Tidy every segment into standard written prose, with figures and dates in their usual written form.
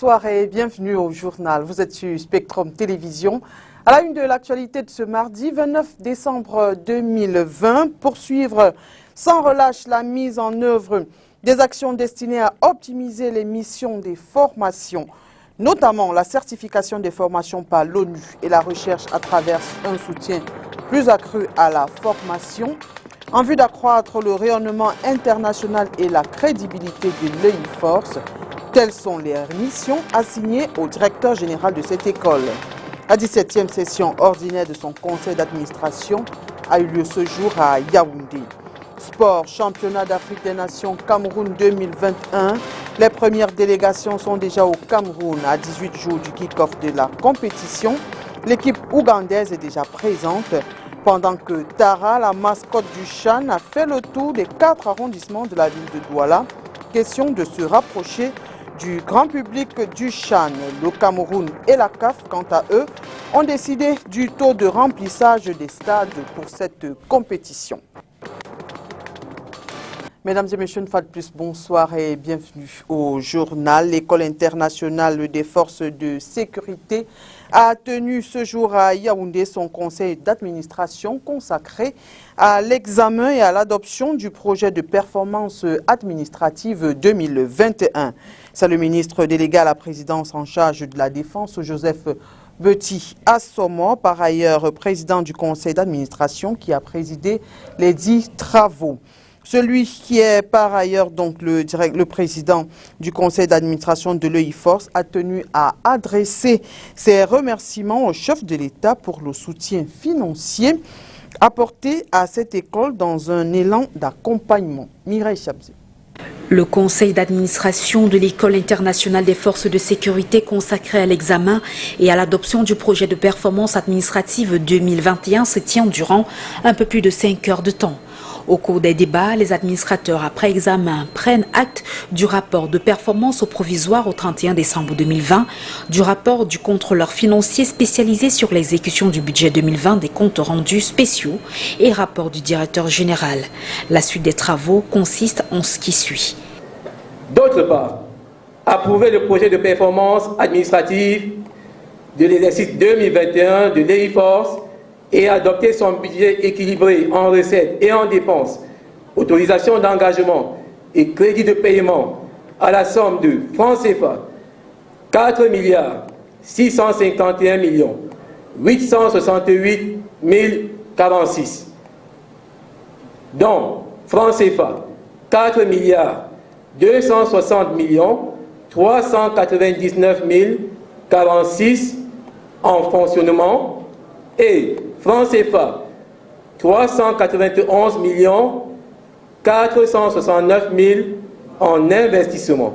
bonsoir et bienvenue au journal. Vous êtes sur Spectrum Télévision. À la une de l'actualité de ce mardi 29 décembre 2020, poursuivre sans relâche la mise en œuvre des actions destinées à optimiser les missions des formations, notamment la certification des formations par l'ONU et la recherche à travers un soutien plus accru à la formation, en vue d'accroître le rayonnement international et la crédibilité de l'EIFORS. Telles sont les missions assignées au directeur général de cette école. La 17e session ordinaire de son conseil d'administration a eu lieu ce jour à Yaoundé. Sport, championnat d'Afrique des Nations Cameroun 2021. Les premières délégations sont déjà au Cameroun à 18 jours du kick-off de la compétition. L'équipe ougandaise est déjà présente, pendant que Tara, la mascotte du CHAN, a fait le tour des 4 arrondissements de la ville de Douala. Question de se rapprocher du grand public du CHAN. Le Cameroun et la CAF, quant à eux, ont décidé du taux de remplissage des stades pour cette compétition. Mesdames et messieurs, une fois de plus, bonsoir et bienvenue au journal. L'École internationale des forces de sécurité a tenu ce jour à Yaoundé son conseil d'administration consacré à l'examen et à l'adoption du projet de performance administrative 2021. C'est le ministre délégué à la présidence en charge de la Défense, Joseph Beti Assomo, par ailleurs président du conseil d'administration, qui a présidé les 10 travaux. Celui qui est par ailleurs donc le président du conseil d'administration de l'EIFORS a tenu à adresser ses remerciements au chef de l'État pour le soutien financier apporté à cette école dans un élan d'accompagnement. Mireille Chabzé. Le conseil d'administration de l'École internationale des forces de sécurité consacré à l'examen et à l'adoption du projet de performance administrative 2021 se tient durant un peu plus de 5 heures de temps. Au cours des débats, les administrateurs, après examen, prennent acte du rapport de performance au provisoire au 31 décembre 2020, du rapport du contrôleur financier spécialisé sur l'exécution du budget 2020 des comptes rendus spéciaux et rapport du directeur général. La suite des travaux consiste en ce qui suit. D'autre part, approuver le projet de performance administrative de l'exercice 2021 de l'EIFORS et adopter son budget équilibré en recettes et en dépenses, autorisation d'engagement et crédit de paiement à la somme de francs CFA 4 milliards 651 millions 868 046, dont francs CFA 4 milliards 260 millions 399 046 en fonctionnement et francs CFA 391 millions 469 000 en investissement.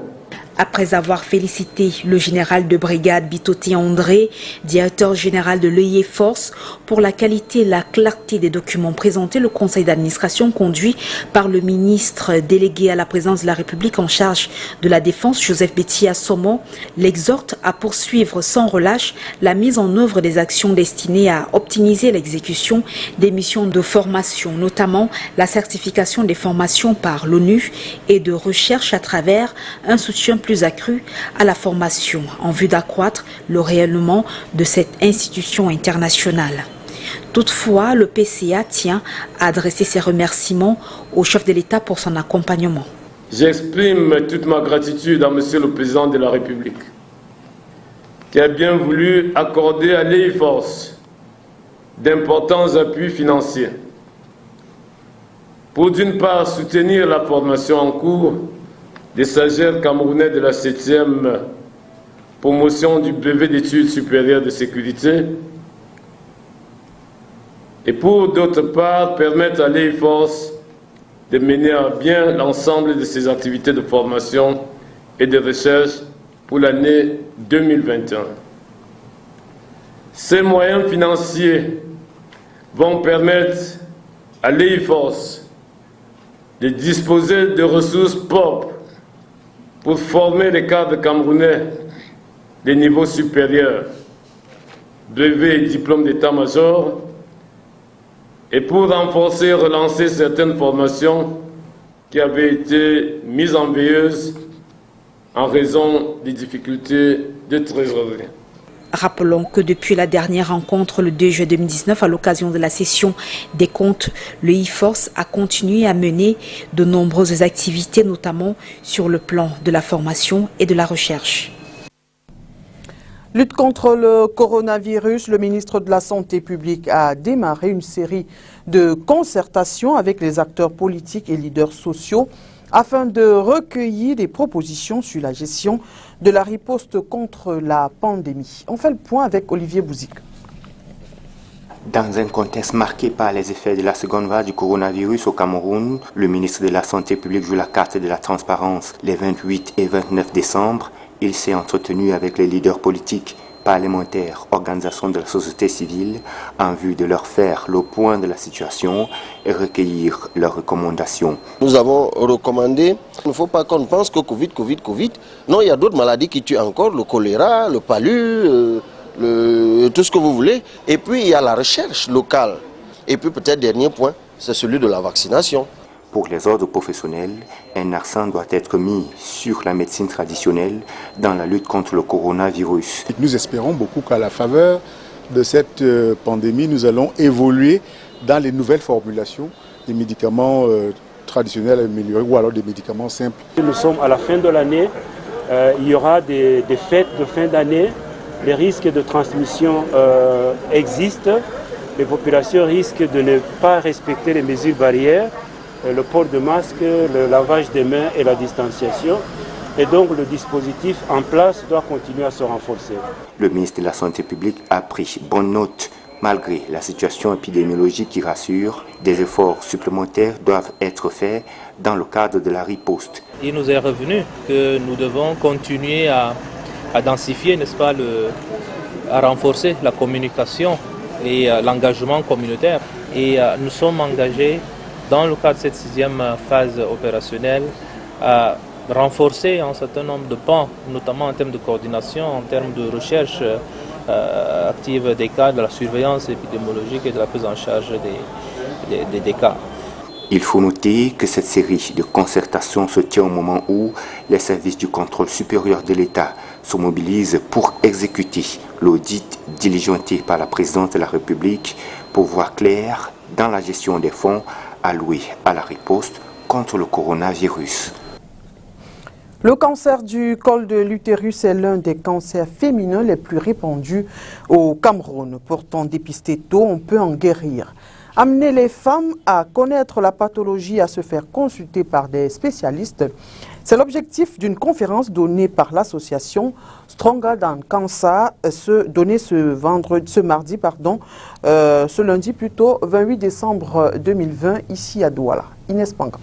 Après avoir félicité le général de brigade Bitoté André, directeur général de l'EIFORS, pour la qualité et la clarté des documents présentés, le conseil d'administration conduit par le ministre délégué à la présidence de la République en charge de la Défense, Joseph Beti Assomo, l'exhorte à poursuivre sans relâche la mise en œuvre des actions destinées à optimiser l'exécution des missions de formation, notamment la certification des formations par l'ONU et de recherche à travers un soutien plus accru à la formation en vue d'accroître le rayonnement de cette institution internationale. Toutefois, le PCA tient à adresser ses remerciements au chef de l'État pour son accompagnement. J'exprime toute ma gratitude à Monsieur le Président de la République qui a bien voulu accorder à l'EIFORS d'importants appuis financiers pour d'une part soutenir la formation en cours des stagiaires camerounais de la 7e promotion du brevet d'études supérieures de sécurité et pour d'autre part permettre à l'EIFORS de mener à bien l'ensemble de ses activités de formation et de recherche pour l'année 2021. Ces moyens financiers vont permettre à l'EIFORS de disposer de ressources propres pour former les cadres camerounais des niveaux supérieurs, brevet et diplôme d'état-major, et pour renforcer et relancer certaines formations qui avaient été mises en veilleuse en raison des difficultés de trésorerie. Rappelons que depuis la dernière rencontre le 2 juillet 2019, à l'occasion de la session des comptes, le e-Force a continué à mener de nombreuses activités, notamment sur le plan de la formation et de la recherche. Lutte contre le coronavirus, le ministre de la Santé publique a démarré une série de concertations avec les acteurs politiques et leaders sociaux afin de recueillir des propositions sur la gestion de la riposte contre la pandémie. On fait le point avec Olivier Bouzik. Dans un contexte marqué par les effets de la seconde vague du coronavirus au Cameroun, le ministre de la Santé publique joue la carte de la transparence. Les 28 et 29 décembre, il s'est entretenu avec les leaders politiques, parlementaires, organisations de la société civile en vue de leur faire le point de la situation et recueillir leurs recommandations. Nous avons recommandé, il ne faut pas qu'on pense que Covid. Non, il y a d'autres maladies qui tuent encore, le choléra, le palu, tout ce que vous voulez. Et puis il y a la recherche locale. Et puis peut-être dernier point, c'est celui de la vaccination. Pour les ordres professionnels, un accent doit être mis sur la médecine traditionnelle dans la lutte contre le coronavirus. Nous espérons beaucoup qu'à la faveur de cette pandémie, nous allons évoluer dans les nouvelles formulations des médicaments traditionnels améliorés ou alors des médicaments simples. Nous sommes à la fin de l'année, il y aura des fêtes de fin d'année, les risques de transmission existent, les populations risquent de ne pas respecter les mesures barrières, le port de masque, le lavage des mains et la distanciation. Et donc le dispositif en place doit continuer à se renforcer. Le ministre de la Santé publique a pris bonne note. Malgré la situation épidémiologique qui rassure, des efforts supplémentaires doivent être faits dans le cadre de la riposte. Il nous est revenu que nous devons continuer à densifier, n'est-ce pas, à renforcer la communication et l'engagement communautaire. Et nous sommes engagés dans le cadre de cette 6e phase opérationnelle à renforcer un certain nombre de pans, notamment en termes de coordination, en termes de recherche active des cas, de la surveillance épidémiologique et de la prise en charge des cas. Il faut noter que cette série de concertations se tient au moment où les services du contrôle supérieur de l'État se mobilisent pour exécuter l'audit diligenté par la présidente de la République pour voir clair dans la gestion des fonds alloués à la riposte contre le coronavirus. Le cancer du col de l'utérus est l'un des cancers féminins les plus répandus au Cameroun. Pourtant dépisté tôt, on peut en guérir. Amener les femmes à connaître la pathologie et à se faire consulter par des spécialistes, c'est l'objectif d'une conférence donnée par l'association Stronger Than Cancer, donnée ce lundi plutôt, 28 décembre 2020, ici à Douala. Inès Panga.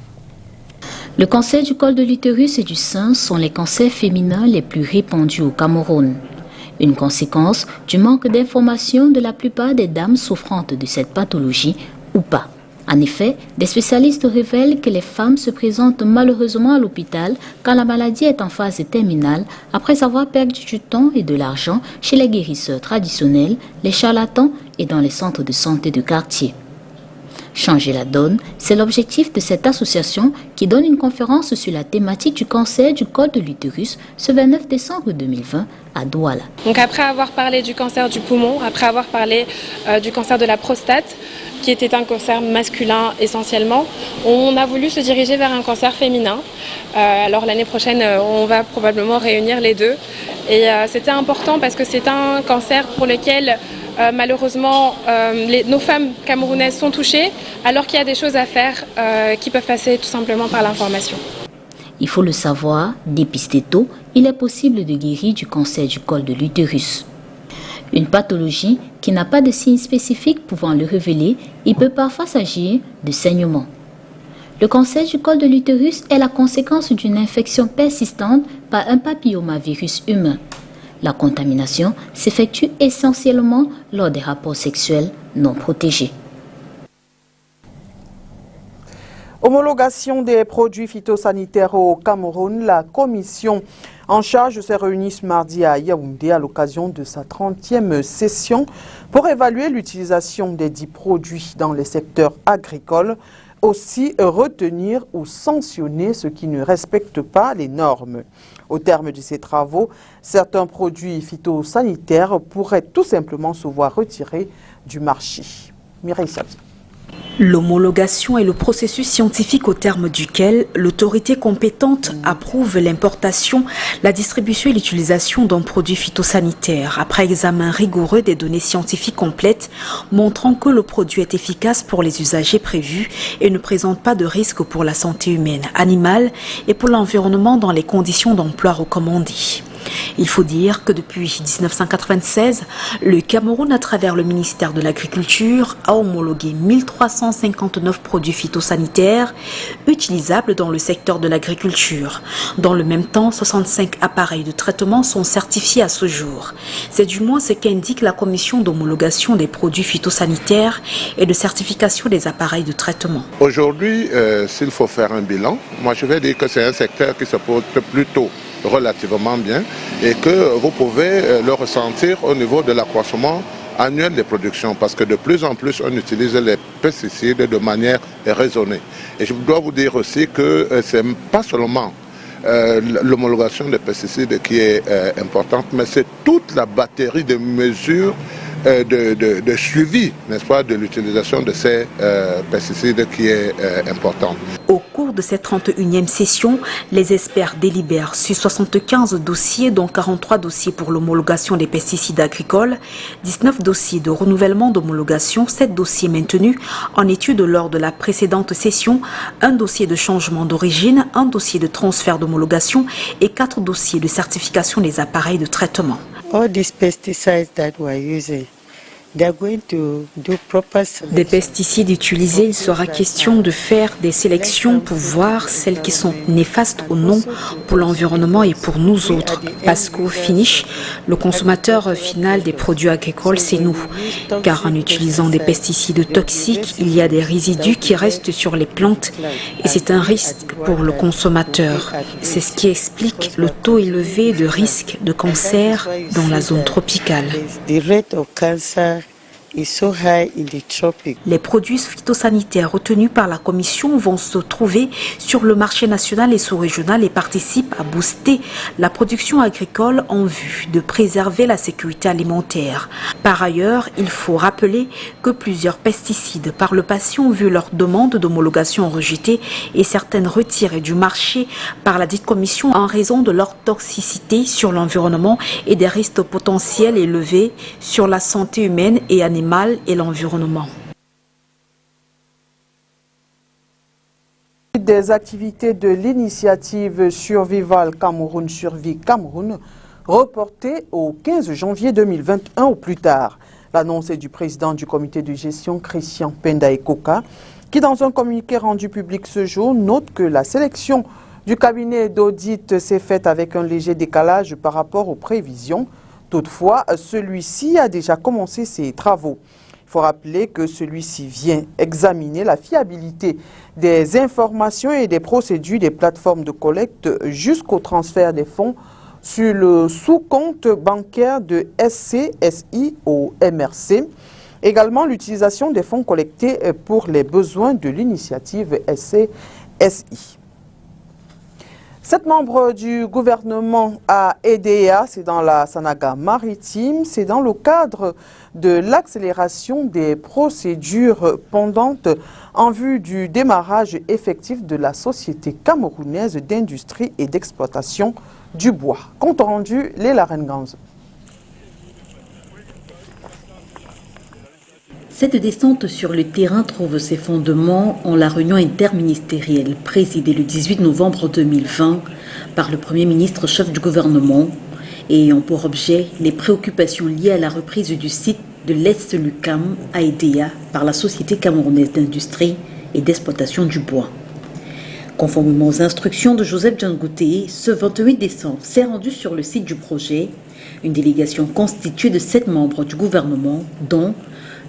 Le cancer du col de l'utérus et du sein sont les cancers féminins les plus répandus au Cameroun. Une conséquence du manque d'information de la plupart des dames souffrantes de cette pathologie ou pas. En effet, des spécialistes révèlent que les femmes se présentent malheureusement à l'hôpital quand la maladie est en phase terminale après avoir perdu du temps et de l'argent chez les guérisseurs traditionnels, les charlatans et dans les centres de santé de quartier. Changer la donne, c'est l'objectif de cette association qui donne une conférence sur la thématique du cancer du col de l'utérus ce 29 décembre 2020 à Douala. Donc après avoir parlé du cancer du poumon, après avoir parlé du cancer de la prostate, qui était un cancer masculin essentiellement, on a voulu se diriger vers un cancer féminin. Alors l'année prochaine, on va probablement réunir les deux. Et c'était important parce que c'est un cancer pour lequel malheureusement nos femmes camerounaises sont touchées, alors qu'il y a des choses à faire qui peuvent passer tout simplement par l'information. Il faut le savoir, dépisté tôt, il est possible de guérir du cancer du col de l'utérus. Une pathologie qui n'a pas de signes spécifiques pouvant le révéler, il peut parfois s'agir de saignement. Le cancer du col de l'utérus est la conséquence d'une infection persistante par un papillomavirus humain. La contamination s'effectue essentiellement lors des rapports sexuels non protégés. Homologation des produits phytosanitaires au Cameroun, la commission en charge s'est réunie ce mardi à Yaoundé à l'occasion de sa 30e session pour évaluer l'utilisation des dits produits dans les secteurs agricoles, aussi retenir ou sanctionner ceux qui ne respectent pas les normes. Au terme de ces travaux, certains produits phytosanitaires pourraient tout simplement se voir retirés du marché. Mireille Savia. L'homologation est le processus scientifique au terme duquel l'autorité compétente approuve l'importation, la distribution et l'utilisation d'un produit phytosanitaire après examen rigoureux des données scientifiques complètes montrant que le produit est efficace pour les usagers prévus et ne présente pas de risque pour la santé humaine, animale et pour l'environnement dans les conditions d'emploi recommandées. Il faut dire que depuis 1996, le Cameroun, à travers le ministère de l'Agriculture, a homologué 1359 produits phytosanitaires utilisables dans le secteur de l'agriculture. Dans le même temps, 65 appareils de traitement sont certifiés à ce jour. C'est du moins ce qu'indique la commission d'homologation des produits phytosanitaires et de certification des appareils de traitement. Aujourd'hui, s'il faut faire un bilan, moi je vais dire que c'est un secteur qui se porte plutôt relativement bien et que vous pouvez le ressentir au niveau de l'accroissement annuel des productions parce que de plus en plus on utilise les pesticides de manière raisonnée. Et je dois vous dire aussi que c'est pas seulement l'homologation des pesticides qui est importante, mais c'est toute la batterie de mesures de suivi, n'est-ce pas, de l'utilisation de ces pesticides qui est importante. Au cours de cette 31e session, les experts délibèrent sur 75 dossiers, dont 43 dossiers pour l'homologation des pesticides agricoles, 19 dossiers de renouvellement d'homologation, 7 dossiers maintenus en étude lors de la précédente session, un dossier de changement d'origine, un dossier de transfert d'homologation et 4 dossiers de certification des appareils de traitement. All these pesticides that we're using, they're going to do proper selection. Des pesticides utilisés, il sera question de faire des sélections pour voir celles qui sont néfastes ou non pour l'environnement et pour nous autres. Parce qu'au finish, le consommateur final des produits agricoles, c'est nous. Car en utilisant des pesticides toxiques, il y a des résidus qui restent sur les plantes et c'est un risque pour le consommateur. C'est ce qui explique le taux élevé de risque de cancer dans la zone tropicale. Les produits phytosanitaires retenus par la Commission vont se trouver sur le marché national et sous-régional et participent à booster la production agricole en vue de préserver la sécurité alimentaire. Par ailleurs, il faut rappeler que plusieurs pesticides par le passé ont vu leur demande d'homologation rejetée et certaines retirées du marché par la dite Commission en raison de leur toxicité sur l'environnement et des risques potentiels élevés sur la santé humaine et animale et l'environnement. Des activités de l'initiative Survival Cameroun Survie Cameroun reportées au 15 janvier 2021 au plus tard. L'annonce est du président du comité de gestion Christian Penda Ekoka qui dans un communiqué rendu public ce jour note que la sélection du cabinet d'audit s'est faite avec un léger décalage par rapport aux prévisions. Toutefois, celui-ci a déjà commencé ses travaux. Il faut rappeler que celui-ci vient examiner la fiabilité des informations et des procédures des plateformes de collecte jusqu'au transfert des fonds sur le sous-compte bancaire de SCSI au MRC. Également l'utilisation des fonds collectés pour les besoins de l'initiative SCSI. 7 membres du gouvernement à EDEA, c'est dans la Sanaga maritime, c'est dans le cadre de l'accélération des procédures pendantes en vue du démarrage effectif de la Société camerounaise d'industrie et d'exploitation du bois. Compte rendu, Léla Renganz. Cette descente sur le terrain trouve ses fondements en la réunion interministérielle présidée le 18 novembre 2020 par le Premier ministre chef du gouvernement et ayant pour objet les préoccupations liées à la reprise du site de l'Est-Lucam à EDEA par la Société camerounaise d'industrie et d'exploitation du bois. Conformément aux instructions de Joseph Djangouté, ce 28 décembre s'est rendu sur le site du projet une délégation constituée de 7 membres du gouvernement, dont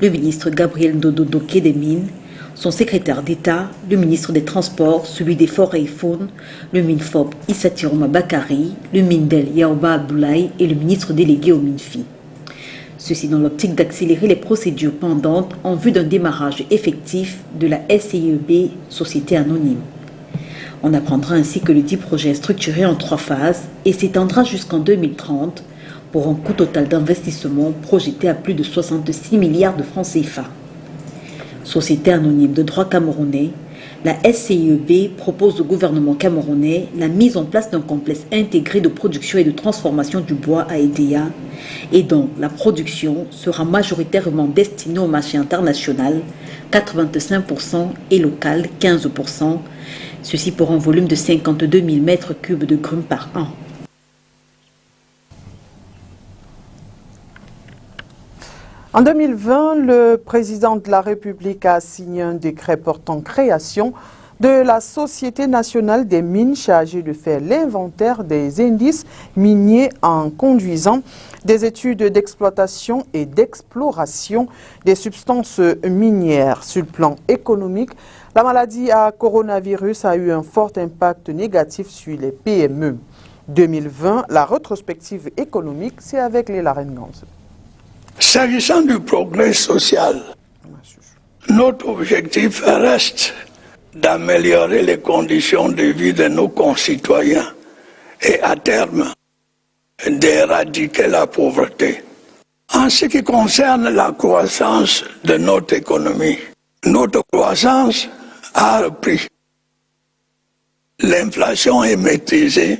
le ministre Gabriel Ndodo-Doké des Mines, son secrétaire d'État, le ministre des Transports, celui des Forêts et Faunes, le MINFOP Issa Tiroma Bakari, le MINDEL Yaoba Abdoulaye et le ministre délégué au MINFI. Ceci dans l'optique d'accélérer les procédures pendantes en vue d'un démarrage effectif de la SCIEB, Société Anonyme. On apprendra ainsi que le dit projet est structuré en 3 phases et s'étendra jusqu'en 2030 pour un coût total d'investissement projeté à plus de 66 milliards de francs CFA. Société anonyme de droit camerounais, la SCIEB propose au gouvernement camerounais la mise en place d'un complexe intégré de production et de transformation du bois à Edea et dont la production sera majoritairement destinée au marché international, 85% et local, 15%, ceci pour un volume de 52 000 mètres cubes de grumes par an. En 2020, le président de la République a signé un décret portant création de la Société nationale des mines chargée de faire l'inventaire des indices miniers en conduisant des études d'exploitation et d'exploration des substances minières. Sur le plan économique, la maladie à coronavirus a eu un fort impact négatif sur les PME. 2020, la rétrospective économique, c'est avec Léla Rengans. S'agissant du progrès social, notre objectif reste d'améliorer les conditions de vie de nos concitoyens et à terme d'éradiquer la pauvreté. En ce qui concerne la croissance de notre économie, notre croissance a repris. L'inflation est maîtrisée,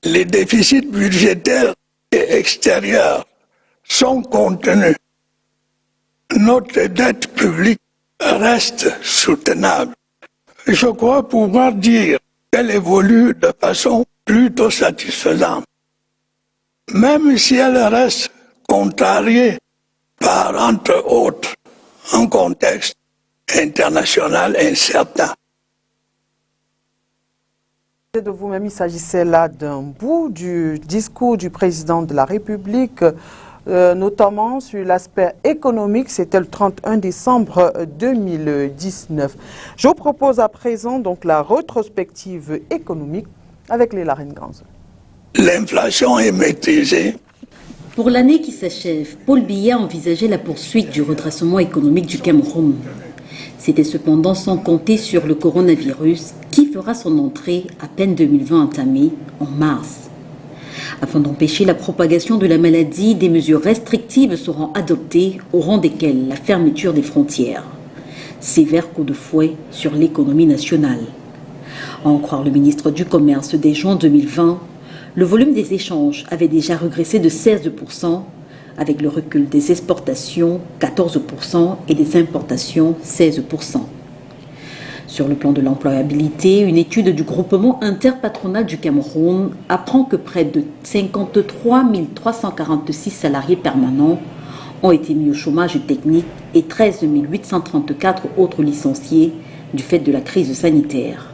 les déficits budgétaires et extérieurs sont contenus. Notre dette publique reste soutenable. Je crois pouvoir dire qu'elle évolue de façon plutôt satisfaisante, même si elle reste contrariée par, entre autres, un contexte international incertain. De vous-même, il s'agissait là d'un bout du discours du président de la République, notamment sur l'aspect économique. C'était le 31 décembre 2019. Je vous propose à présent donc la rétrospective économique avec Léla Rengans. L'inflation est maîtrisée. Pour l'année qui s'achève, Paul Biya envisageait la poursuite du redressement économique du Cameroun. C'était cependant sans compter sur le coronavirus qui fera son entrée à peine 2020 entamée en mars. Afin d'empêcher la propagation de la maladie, des mesures restrictives seront adoptées, au rang desquelles la fermeture des frontières. Sévère coup de fouet sur l'économie nationale. À en croire le ministre du Commerce, dès juin 2020, le volume des échanges avait déjà régressé de 16%, avec le recul des exportations 14% et des importations 16%. Sur le plan de l'employabilité, une étude du groupement interpatronal du Cameroun apprend que près de 53 346 salariés permanents ont été mis au chômage technique et 13 834 autres licenciés du fait de la crise sanitaire.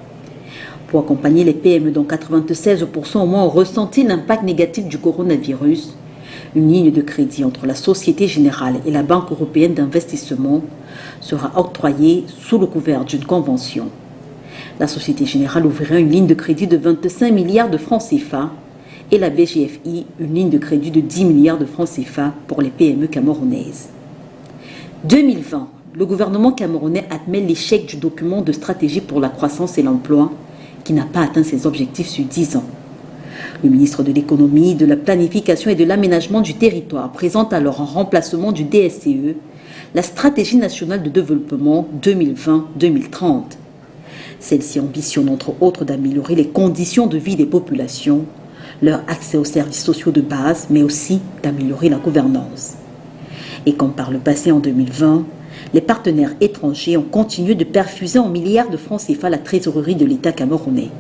Pour accompagner les PME dont 96% au moins ont ressenti l'impact négatif du coronavirus, une ligne de crédit entre la Société Générale et la Banque Européenne d'Investissement sera octroyée sous le couvert d'une convention. La Société Générale ouvrira une ligne de crédit de 25 milliards de francs CFA et la BGFI une ligne de crédit de 10 milliards de francs CFA pour les PME camerounaises. 2020, le gouvernement camerounais admet l'échec du document de stratégie pour la croissance et l'emploi qui n'a pas atteint ses objectifs sur 10 ans. Le ministre de l'économie, de la planification et de l'aménagement du territoire présente alors en remplacement du DSCE la stratégie nationale de développement 2020-2030. Celle-ci ambitionne entre autres d'améliorer les conditions de vie des populations, leur accès aux services sociaux de base, mais aussi d'améliorer la gouvernance. Et comme par le passé en 2020, les partenaires étrangers ont continué de perfuser en milliards de francs CFA la trésorerie de l'État camerounais.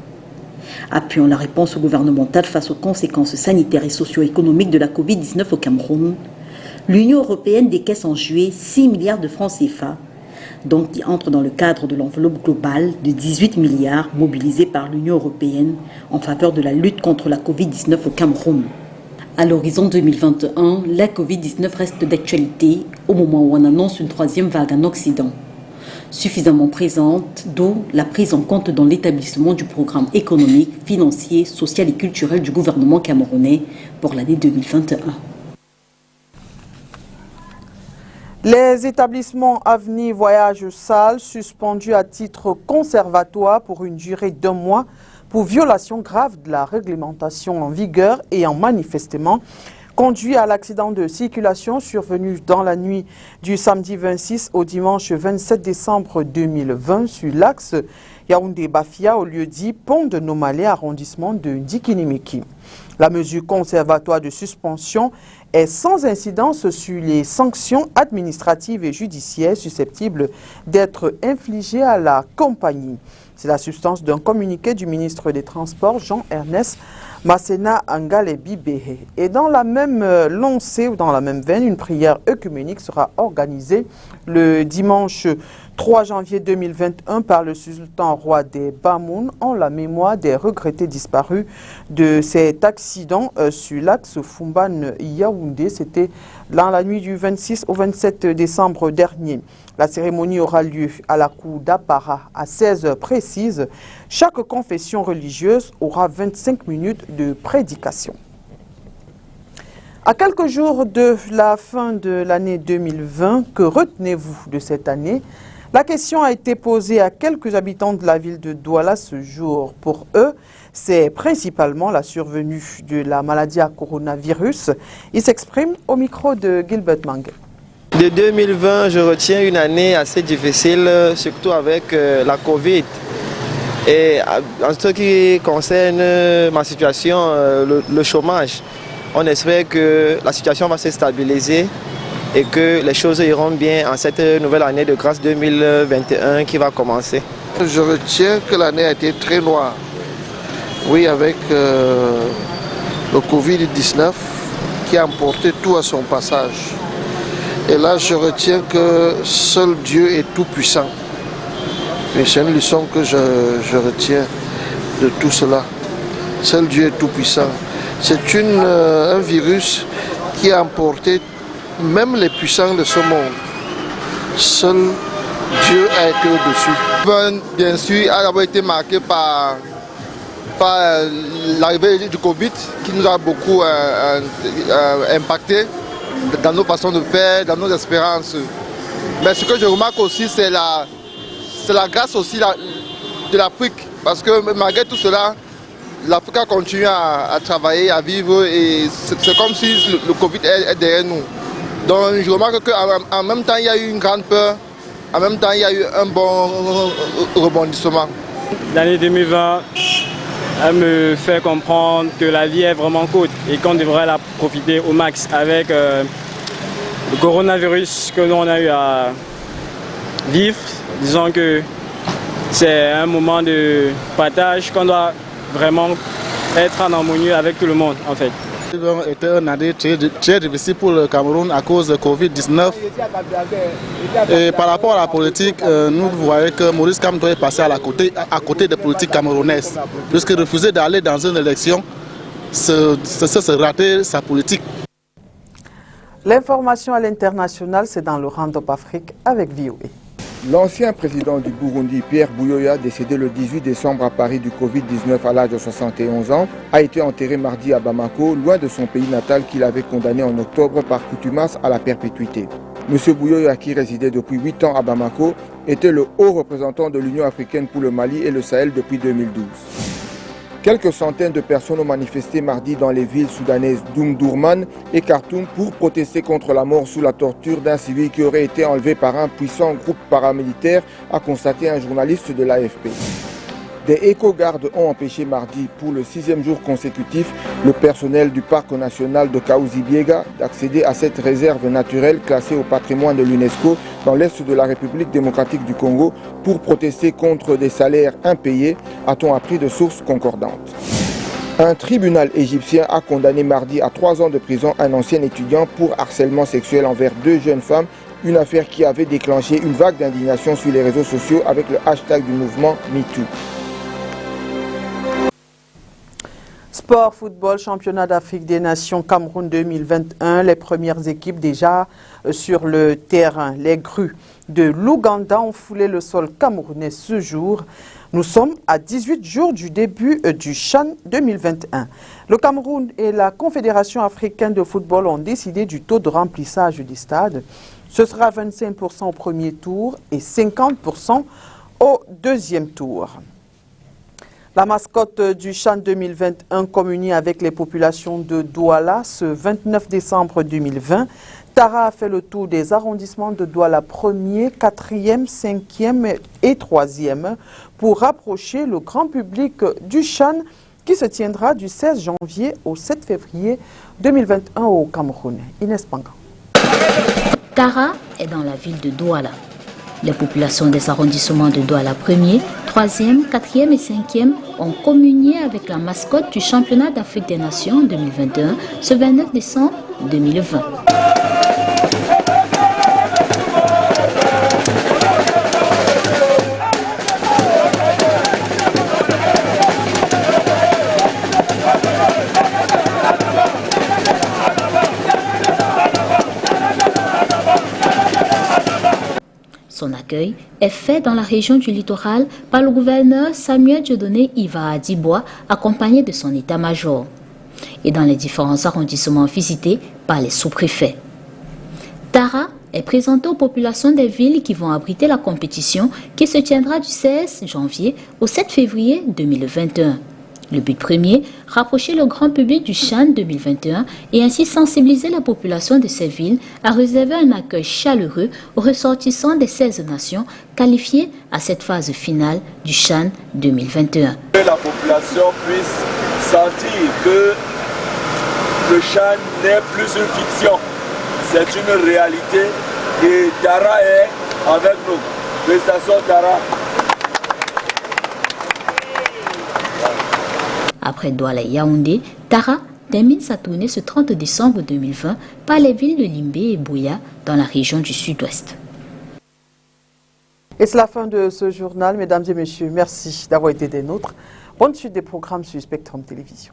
Appuyant la réponse gouvernementale face aux conséquences sanitaires et socio-économiques de la Covid-19 au Cameroun, l'Union européenne décaisse en juillet 6 milliards de francs CFA, donc qui entrent dans le cadre de l'enveloppe globale de 18 milliards mobilisée par l'Union européenne en faveur de la lutte contre la Covid-19 au Cameroun. À l'horizon 2021, la Covid-19 reste d'actualité au moment où on annonce une 3e vague en Occident. Suffisamment présente, d'où la prise en compte dans l'établissement du programme économique, financier, social et culturel du gouvernement camerounais pour l'année 2021. Les établissements Avenir Voyage Salle suspendus à titre conservatoire pour une durée d'1 mois pour violation grave de la réglementation en vigueur et en manifestement conduit à l'accident de circulation survenu dans la nuit du samedi 26 au dimanche 27 décembre 2020 sur l'axe Yaoundé-Bafia au lieu dit Pont de Nomalé, arrondissement de Ndikinimiki. La mesure conservatoire de suspension est sans incidence sur les sanctions administratives et judiciaires susceptibles d'être infligées à la compagnie. C'est la substance d'un communiqué du ministre des Transports, Jean-Ernest Masséna Angalebi Béhé. Et dans la même lancée ou dans la même veine, une prière œcuménique sera organisée le dimanche 3 janvier 2021 par le sultan roi des Bamoun en la mémoire des regrettés disparus de cet accident sur l'axe Fumban-Yaoundé. C'était dans la nuit du 26 au 27 décembre dernier. La cérémonie aura lieu à la cour d'Apara à 16 heures précises. Chaque confession religieuse aura 25 minutes de prédication. À quelques jours de la fin de l'année 2020, que retenez-vous de cette année? La question a été posée à quelques habitants de la ville de Douala ce jour. Pour eux, c'est principalement la survenue de la maladie à coronavirus. Ils s'expriment au micro de Gilbert Mangue. De 2020, je retiens une année assez difficile, surtout avec la Covid. Et en ce qui concerne ma situation, le chômage, on espère que la situation va se stabiliser et que les choses iront bien en cette nouvelle année de grâce 2021 qui va commencer. Je retiens que l'année a été très noire. Oui, avec le Covid-19 qui a emporté tout à son passage. Et là, je retiens que seul Dieu est tout puissant. Et c'est une leçon que je retiens de tout cela. Seul Dieu est tout puissant. C'est un virus qui a emporté même les puissants de ce monde. Seul Dieu a été au-dessus. Bien sûr, a d'abord été marqué par l'arrivée du Covid qui nous a beaucoup impacté dans nos façons de faire, dans nos espérances. Mais ce que je remarque aussi, c'est la grâce aussi de l'Afrique. Parce que malgré tout cela, l'Afrique a continué à travailler, à vivre et c'est comme si le Covid est derrière nous. Donc je remarque qu'en même temps, il y a eu une grande peur, en même temps, il y a eu un bon rebondissement. L'année 2020, elle me fait comprendre que la vie est vraiment courte et qu'on devrait la profiter au max avec le coronavirus que nous on a eu à vivre. Disons que c'est un moment de partage qu'on doit vraiment être en harmonie avec tout le monde en fait. C'était une année très difficile pour le Cameroun à cause de Covid-19. Et par rapport à la politique, nous voyons que Maurice Kamto est passé à côté des politiques camerounaises. Puisque refuser d'aller dans une élection, c'est rater sa politique. L'information à l'international, c'est dans le Round-up Afrique avec VOA. L'ancien président du Burundi, Pierre Buyoya, décédé le 18 décembre à Paris du Covid-19 à l'âge de 71 ans, a été enterré mardi à Bamako, loin de son pays natal qu'il avait condamné en octobre par contumace à la perpétuité. M. Buyoya, qui résidait depuis 8 ans à Bamako, était le haut représentant de l'Union africaine pour le Mali et le Sahel depuis 2012. Quelques centaines de personnes ont manifesté mardi dans les villes soudanaises d'Omdurman et Khartoum pour protester contre la mort sous la torture d'un civil qui aurait été enlevé par un puissant groupe paramilitaire, a constaté un journaliste de l'AFP. Des éco-gardes ont empêché mardi, pour le 6e jour consécutif, le personnel du parc national de Kaouzi-Biega d'accéder à cette réserve naturelle classée au patrimoine de l'UNESCO dans l'est de la République démocratique du Congo pour protester contre des salaires impayés, a-t-on appris de sources concordantes. Un tribunal égyptien a condamné mardi à 3 ans de prison un ancien étudiant pour harcèlement sexuel envers 2 jeunes femmes, une affaire qui avait déclenché une vague d'indignation sur les réseaux sociaux avec le hashtag du mouvement MeToo. Sport, football, championnat d'Afrique des Nations Cameroun 2021, les premières équipes déjà sur le terrain. Les grues de l'Ouganda ont foulé le sol camerounais ce jour. Nous sommes à 18 jours du début du CHAN 2021. Le Cameroun et la Confédération africaine de football ont décidé du taux de remplissage du stade. Ce sera 25% au premier tour et 50% au deuxième tour. La mascotte du CHAN 2021 communie avec les populations de Douala ce 29 décembre 2020. Tara a fait le tour des arrondissements de Douala 1er, 4e, 5e et 3e pour rapprocher le grand public du CHAN qui se tiendra du 16 janvier au 7 février 2021 au Cameroun. Inès Pangan. Tara est dans la ville de Douala. Les populations des arrondissements de Douala 1er, 3e, 4e et 5e ont communié avec la mascotte du championnat d'Afrique des Nations 2021 ce 29 décembre 2020. Son accueil est fait dans la région du littoral par le gouverneur Samuel Dieudonné Iva Adibois, accompagné de son état-major, et dans les différents arrondissements visités par les sous-préfets. Tara est présenté aux populations des villes qui vont abriter la compétition qui se tiendra du 16 janvier au 7 février 2021. Le but premier, rapprocher le grand public du CHAN 2021 et ainsi sensibiliser la population de ces villes à réserver un accueil chaleureux aux ressortissants des 16 nations qualifiées à cette phase finale du CHAN 2021. Que la population puisse sentir que le CHAN n'est plus une fiction, c'est une réalité et Tara est avec nous. Félicitations Tara. Après Douala et Yaoundé, Tara termine sa tournée ce 30 décembre 2020 par les villes de Limbé et Bouya dans la région du Sud-Ouest. Et c'est la fin de ce journal, mesdames et messieurs. Merci d'avoir été des nôtres. Bonne suite des programmes sur Spectrum Télévision.